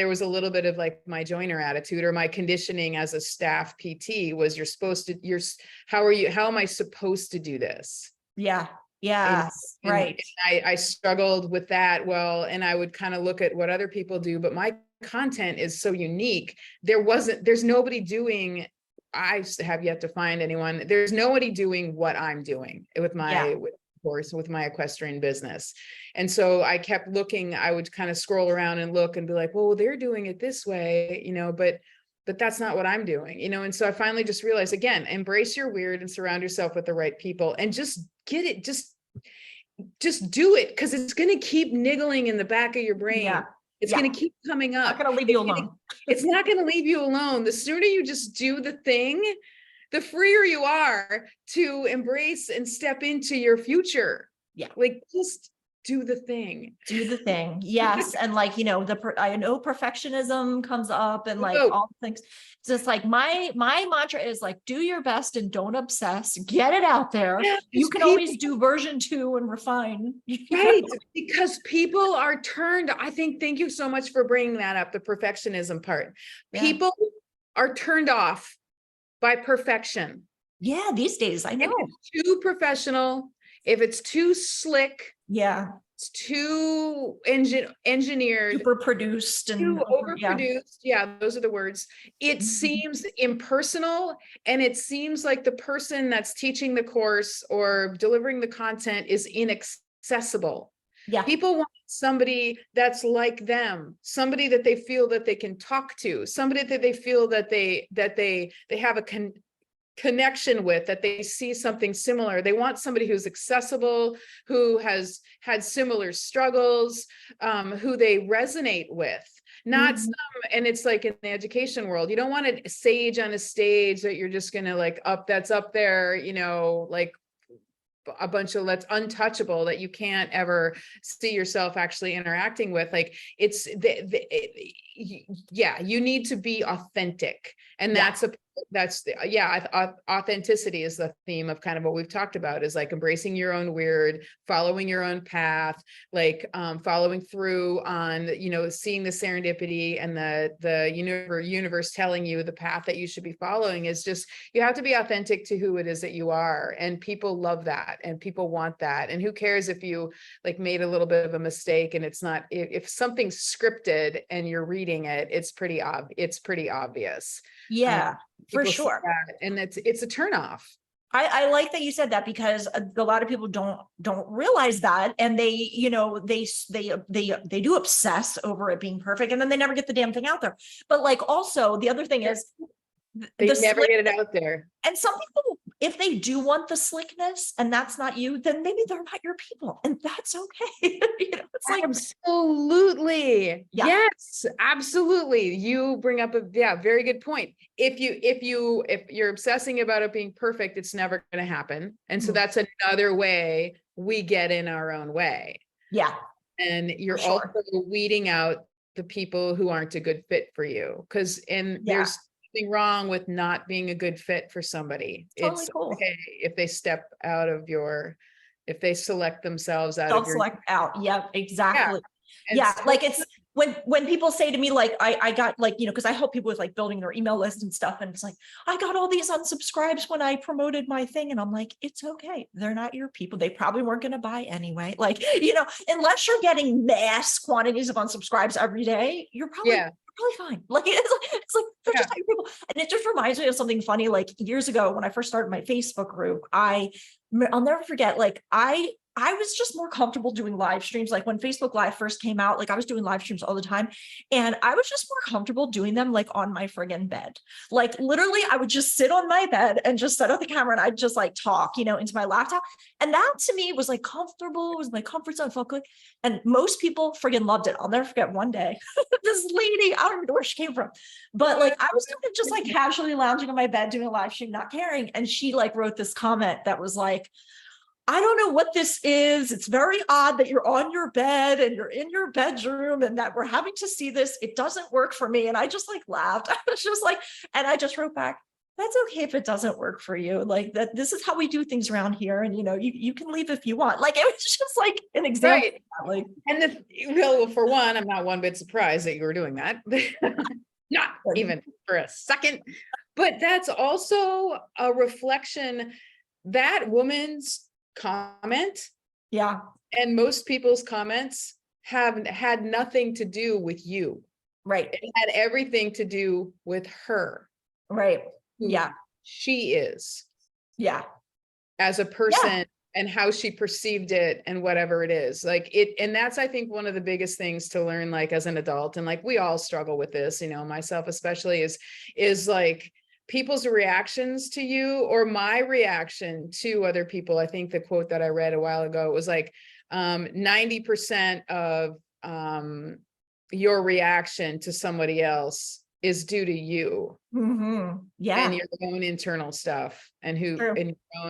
was a little bit of like my joiner attitude, or my conditioning as a staff PT was, how am I supposed to do this? Yeah. Yeah. Right. And I struggled with that. Well, and I would kind of look at what other people do, but my content is so unique. There's nobody doing, I have yet to find anyone. There's nobody doing what I'm doing with my, course, with my equestrian business. And so I kept looking, I would kind of scroll around and look and be like, well, they're doing it this way, but that's not what I'm doing, and so I finally just realized, again, embrace your weird and surround yourself with the right people, and just get it, just do it, because it's going to keep niggling in the back of your brain. It's going to keep coming up. Not going to leave you alone. It's not going to leave you alone. The sooner you just do the thing, the freer you are to embrace and step into your future. Yeah. Like, just do the thing. Do the thing. Yes. And like, I know perfectionism comes up and like all things. It's just like my mantra is like, do your best and don't obsess, get it out there. Yeah, you can always do version 2 and refine. Right. Because people are turned, I think, thank you so much for bringing that up, the perfectionism part. Yeah. People are turned off by perfection. Yeah, these days, I know. If it's too professional, if it's too slick, it's too engineered, super produced, and too overproduced. Yeah, those are the words. It seems impersonal, and it seems like the person that's teaching the course or delivering the content is inaccessible. Yeah. People want somebody that's like them, somebody that they feel that they can talk to, somebody that they feel that they have a connection with, that they see something similar. They want somebody who's accessible, who has had similar struggles, who they resonate with. Not some, and it's like in the education world, you don't want a sage on a stage that you're just going to that's up there, like a bunch of that's untouchable, that you can't ever see yourself actually interacting with. Like, it's you need to be authentic, and authenticity is the theme of kind of what we've talked about, is like embracing your own weird, following your own path, like following through on seeing the serendipity and the universe telling you the path that you should be following. Is just, you have to be authentic to who it is that you are, and people love that. And people want that. And who cares if you like made a little bit of a mistake, and it's not, if something's scripted and you're reading it, it's pretty obvious. Yeah, for sure. And it's a turnoff. I like that you said that, because a lot of people don't realize that, and they do obsess over it being perfect, and then they never get the damn thing out there. But like, also the other thing is, they never get it out there. And some people, if they do want the slickness and that's not you, then maybe they're not your people, and that's okay. It's like, absolutely. Yeah. Yes, absolutely. You bring up a very good point. If you're obsessing about it being perfect, it's never going to happen. And so that's another way we get in our own way. Yeah. And you're also weeding out the people who aren't a good fit for you, because there's nothing wrong with not being a good fit for somebody. Totally, it's cool. Okay if they step out of if they select themselves out of your. Select out. Yep, exactly. Yeah. Like, when people say to me, like, I got like, because I help people with like building their email list and stuff. And it's like, I got all these unsubscribes when I promoted my thing. And I'm like, it's okay. They're not your people. They probably weren't going to buy anyway. Like, unless you're getting mass quantities of unsubscribes every day, you're probably fine. Like, it's like, they're just not your people. And it just reminds me of something funny. Like years ago, when I first started my Facebook group, I'll never forget, like, I was just more comfortable doing live streams. Like when Facebook Live first came out, like I was doing live streams all the time. And I was just more comfortable doing them like on my friggin' bed. Like literally I would just sit on my bed and just set up the camera and I'd just like talk, into my laptop. And that to me was like comfortable, was my comfort zone, felt good. And most people friggin' loved it. I'll never forget one day, this lady, I don't even know where she came from, but like I was doing it just like casually lounging on my bed, doing a live stream, not caring. And she like wrote this comment that was like, I don't know what this is. It's very odd that you're on your bed and you're in your bedroom and that we're having to see this. It doesn't work for me. And I just like laughed. I was just like, and I just wrote back, that's okay if it doesn't work for you. Like that, this is how we do things around here. And you can leave if you want. Like it was just like an example. Right. Like, And well, for one, I'm not one bit surprised that you were doing that. Not even for a second. But that's also a reflection, that woman's comment and most people's comments have had nothing to do with you. Right. It had everything to do with her. Right. Who she is. Yeah. As a person and how she perceived it and whatever it is. Like it, and that's, I think, one of the biggest things to learn, like as an adult, and like we all struggle with this, myself especially, is like people's reactions to you or my reaction to other people. I think the quote that I read a while ago was like 90% of your reaction to somebody else is due to you and your own internal stuff and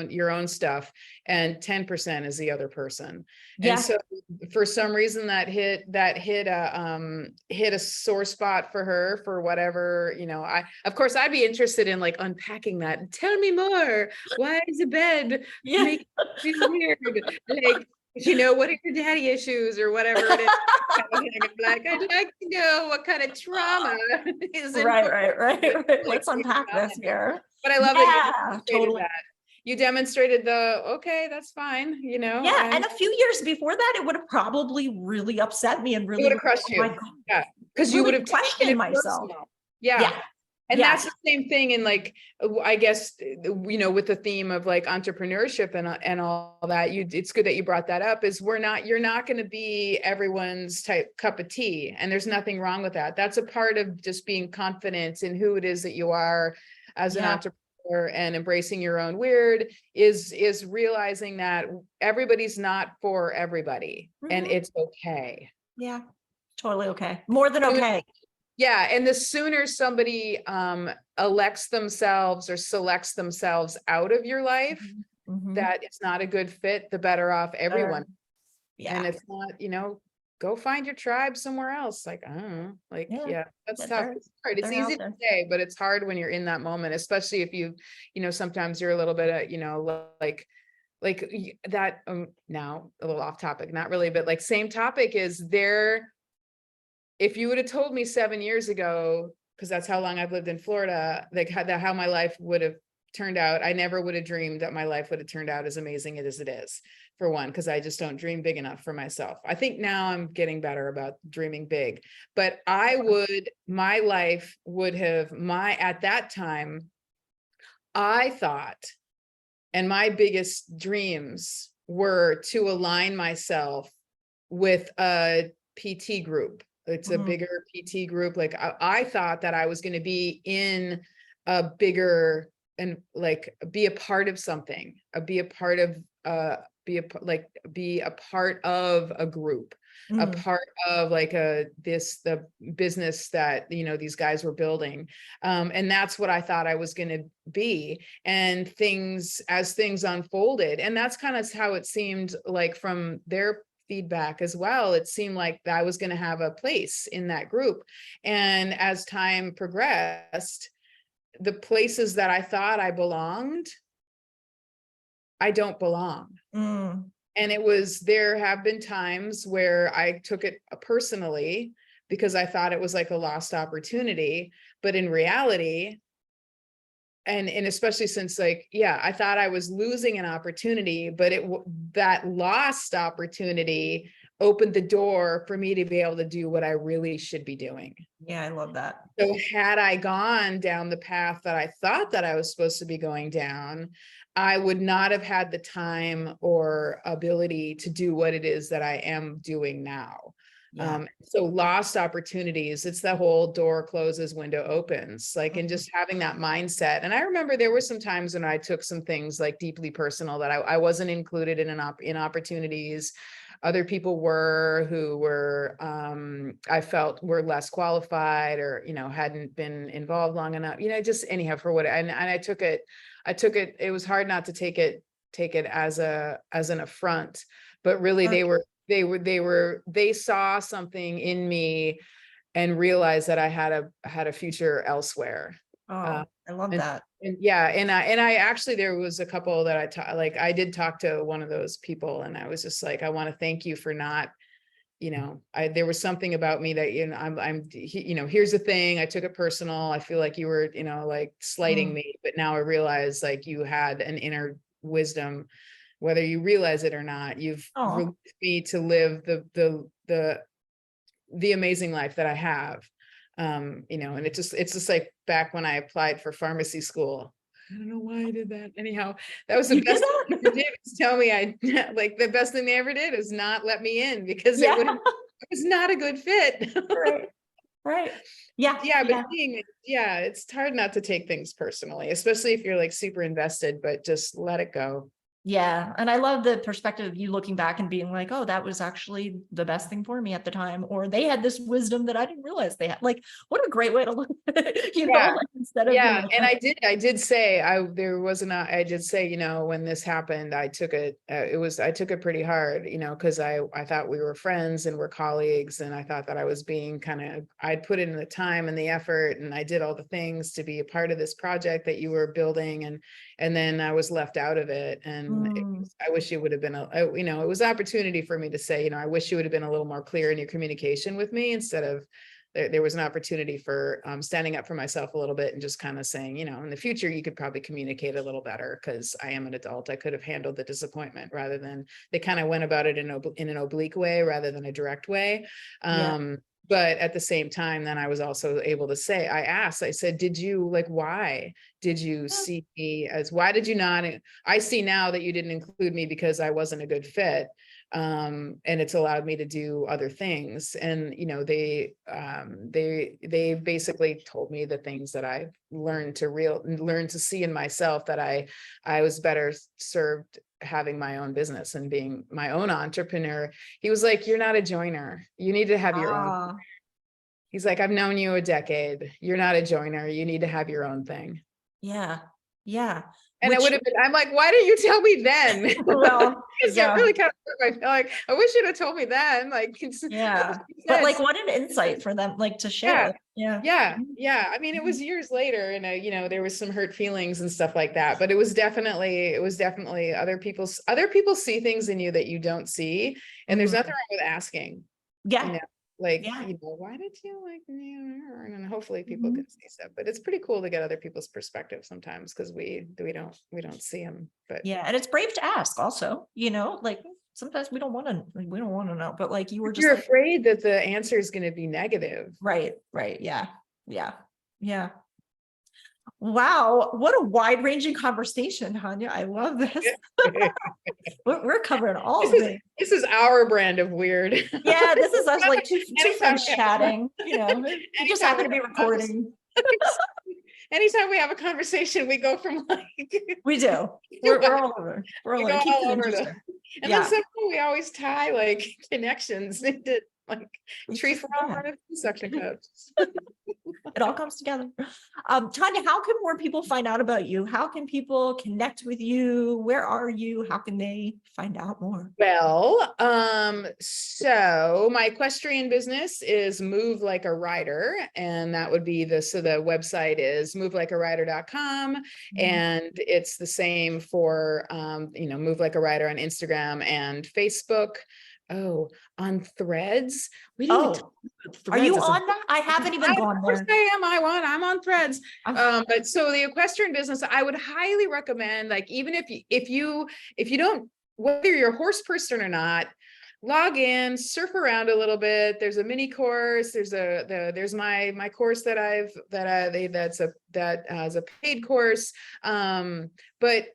your own stuff, and 10% is the other person. And so for some reason that hit a sore spot for her, for whatever, of course I'd be interested in like unpacking that. Tell me more. Why is the bed make you feel weird? Like, what are your daddy issues or whatever it is? Like, I'd like to know what kind of trauma is in right. Let's unpack this here. But I love that you demonstrated that. You demonstrated okay, that's fine, and a few years before that, it would have probably really upset me and really would have crushed you. Yeah, because you would have questioned myself. And that's the same thing in like, I guess, with the theme of like entrepreneurship and all that, it's good that you brought that up, is you're not going to be everyone's cup of tea. And there's nothing wrong with that. That's a part of just being confident in who it is that you are as an entrepreneur, and embracing your own weird is realizing that everybody's not for everybody, and it's okay. Yeah, totally okay. More than okay. Yeah. And the sooner somebody elects themselves or selects themselves out of your life, that it's not a good fit, the better off everyone. And it's not, go find your tribe somewhere else. Like, I don't know, like, that's tough. It's hard. It's easy to say, but it's hard when you're in that moment, especially if sometimes you're a little bit of, like that, now a little off topic, not really, but like same topic is there. If you would have told me 7 years ago, because that's how long I've lived in Florida, like how my life would have turned out, I never would have dreamed that my life would have turned out as amazing as it is, for one, because I just don't dream big enough for myself. I think now I'm getting better about dreaming big, but my life would have, at that time, I thought, and my biggest dreams were to align myself with a PT group. It's a bigger PT group. Like I thought that I was going to be in a bigger, and like be a part of something, be a part of a group, a part of like the business that, these guys were building. And that's what I thought I was going to be. And as things unfolded, and that's kind of how it seemed like from their feedback as well, it seemed like I was going to have a place in that group. And as time progressed, the places that I thought I belonged, I don't belong. And there have been times where I took it personally, because I thought it was like a lost opportunity. But in reality, and especially since like, yeah, I thought I was losing an opportunity, but that lost opportunity opened the door for me to be able to do what I really should be doing. Yeah, I love that. So had I gone down the path that I thought that I was supposed to be going down, I would not have had the time or ability to do what it is that I am doing now. Yeah. So lost opportunities, it's the whole door closes, window opens, like, and just having that mindset. And I remember there were some times when I took some things like deeply personal that I wasn't included in opportunities. Other people were who were, I felt were less qualified or, hadn't been involved long enough, just anyhow for what, and I took it, it was hard not to take it as an affront, but really they saw something in me and realized that I had a future elsewhere. Oh, I love And, that. and yeah, and I actually, there was a couple that I did talk to one of those people, and I was just like, I want to thank you for not, there was something about me that, here's the thing, I took it personal. I feel like you were, like slighting me, but now I realize like you had an inner wisdom, whether you realize it or not. You've released me to live the amazing life that I have. And it's just like back when I applied for pharmacy school. I don't know why I did that. Anyhow, that was the best thing they did, is tell me like the best thing they ever did is not let me in, because it was not a good fit. Right. Yeah. But it's hard not to take things personally, especially if you're like super invested, but just let it go. Yeah. And I love the perspective of you looking back and being like, oh, that was actually the best thing for me at the time. Or they had this wisdom that I didn't realize they had. Like, what a great way to look at it, like, instead of being like, and I did say, I did say, when this happened, I took it, I took it pretty hard, because I thought we were friends and we're colleagues. And I thought that I was being I'd put in the time and the effort, and I did all the things to be a part of this project that you were building. And then I was left out of it. And I wish you would have been, it was an opportunity for me to say, I wish you would have been a little more clear in your communication with me, instead of, there was an opportunity for standing up for myself a little bit and just kind of saying, in the future, you could probably communicate a little better, because I am an adult. I could have handled the disappointment, rather than they kind of went about it in an oblique way rather than a direct way. But at the same time, then I was also able to say, I said, did you why did you see me why did you not? I see now that you didn't include me because I wasn't a good fit. And it's allowed me to do other things. And, they basically told me the things that I learned to see in myself, that I was better served having my own business and being my own entrepreneur. He was like, you're not a joiner. You need to have your own. He's like, I've known you a decade. You're not a joiner. You need to have your own thing. Yeah. And I'm like, why didn't you tell me then? Well, that really kind of hurt. Like, I wish you'd have told me then. Like, but like, what an insight for them, like, to share. Yeah. I mean, it was years later, and there was some hurt feelings and stuff like that, but it was definitely other people see things in you that you don't see. And there's nothing wrong with asking. Why did you like me? And hopefully people can see stuff, but it's pretty cool to get other people's perspective sometimes, because we don't see them. But and it's brave to ask also, like, sometimes we don't want to know, but like, you're afraid that the answer is going to be negative. Right. Yeah. Wow, what a wide-ranging conversation, Tonya. I love this. We're covering all of it. This is our brand of weird. Yeah, this is us, like, two friends chatting. We just happen to be recording. Anytime we have a conversation, we go from we do. We're all over. We're all over. And then somehow we always tie like connections into like tree frog suction cups. It all comes together. Tonya, how can more people find out about you? How can people connect with you? Where are you? How can they find out more? Well, so my equestrian business is Move Like a Rider, and that would be the website is movelikearider.com. And it's the same for, Move Like a Rider on Instagram and Facebook. on Threads. We didn't even Oh, talk about are you Threads as a on that? I haven't even gone of course there. I am. I'm on Threads. I'm- But so the equestrian business, I would highly recommend, like, even if you don't, whether you're a horse person or not, log in, surf around a little bit. There's a mini course. There's my course that's a paid course. But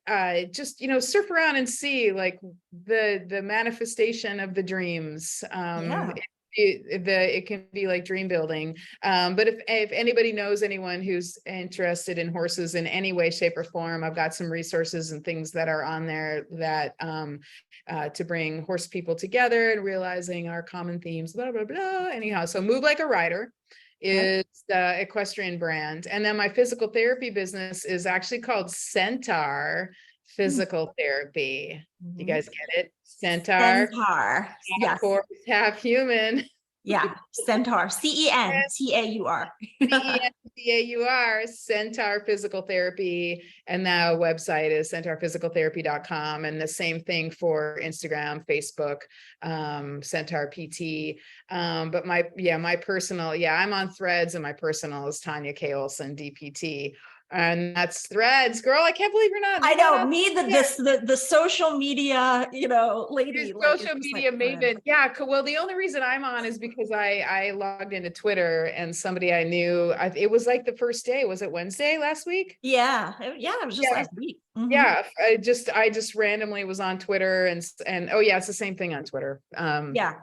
just, surf around and see, like, the manifestation of the dreams. Yeah. It can be like dream building. But if anybody knows anyone who's interested in horses in any way, shape, or form, I've got some resources and things that are on there that to bring horse people together and realizing our common themes, blah, blah, blah. Anyhow, so Move Like a Rider is the equestrian brand. And then my physical therapy business is actually called Centaur Physical Therapy. You guys get it? Centaur. Centaur. Of Yes. course, half human. Yeah. Centaur. Centaur. Centaur, Centaur Physical Therapy. And the website is centaurphysicaltherapy.com. And the same thing for Instagram, Facebook, Centaur PT. But my personal, I'm on Threads, and my personal is Tonya K. Olson, DPT. And that's Threads. Girl, I can't believe you're not. I know, me, the social media, lady. Social media maven. Yeah. Well, the only reason I'm on is because I logged into Twitter, and somebody I knew, it was like the first day. Was it Wednesday last week? Yeah. Yeah. It was just last week. Mhm. Yeah. I just randomly was on Twitter, and oh yeah, it's the same thing on Twitter. Yeah.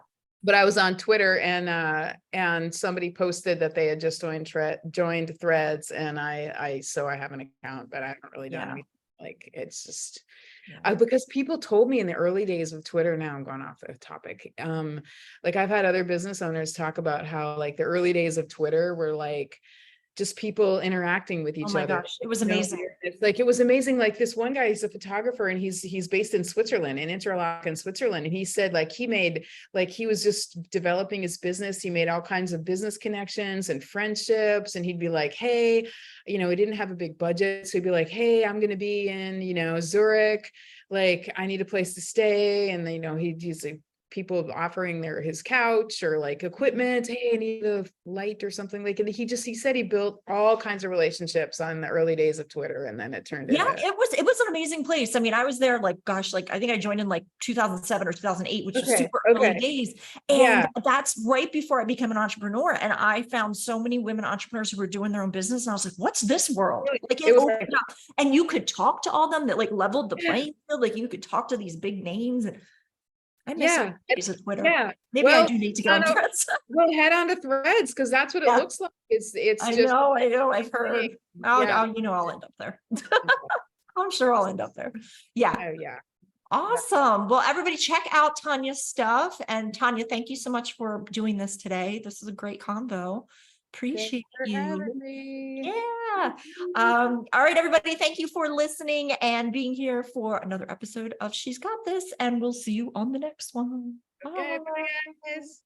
But I was on Twitter, and somebody posted that they had just joined Threads, and so I have an account, but I haven't really done anything. Like, it's just because people told me in the early days of Twitter. Now I'm going off the topic. Like, I've had other business owners talk about how, like, the early days of Twitter were like just people interacting with each Oh my other. gosh, it was amazing. It's like, it was amazing. Like, this one guy, he's a photographer, and he's based in Switzerland, in Interlaken, Switzerland. And he said, like, he was just developing his business. He made all kinds of business connections and friendships. And he'd be like, hey, he didn't have a big budget. So he'd be like, hey, I'm going to be in, Zurich. Like, I need a place to stay. And he's like, people offering his couch or like equipment. Hey, I need a light or something. Like, and he said he built all kinds of relationships on the early days of Twitter, and then it turned into. It was an amazing place. I mean, I was there, like, gosh, like, I think I joined in like 2007 or 2008, which is super early days. And that's right before I became an entrepreneur. And I found so many women entrepreneurs who were doing their own business. And I was like, what's this world? Like, it opened up, and you could talk to all them that, like, leveled the playing field. Like, you could talk to these big names. And I miss days of Twitter. Yeah. Maybe I do need to get on Threads. Well, head on to Threads, because that's what it looks like. I know. I've heard. I'll end up there. I'm sure I'll end up there. Yeah. Oh, yeah. Awesome. Well, everybody check out Tonya's stuff. And Tonya, thank you so much for doing this today. This is a great combo. Appreciate you. Yeah. All right, everybody. Thank you for listening and being here for another episode of She's Got This. And we'll see you on the next one. Okay, bye, guys.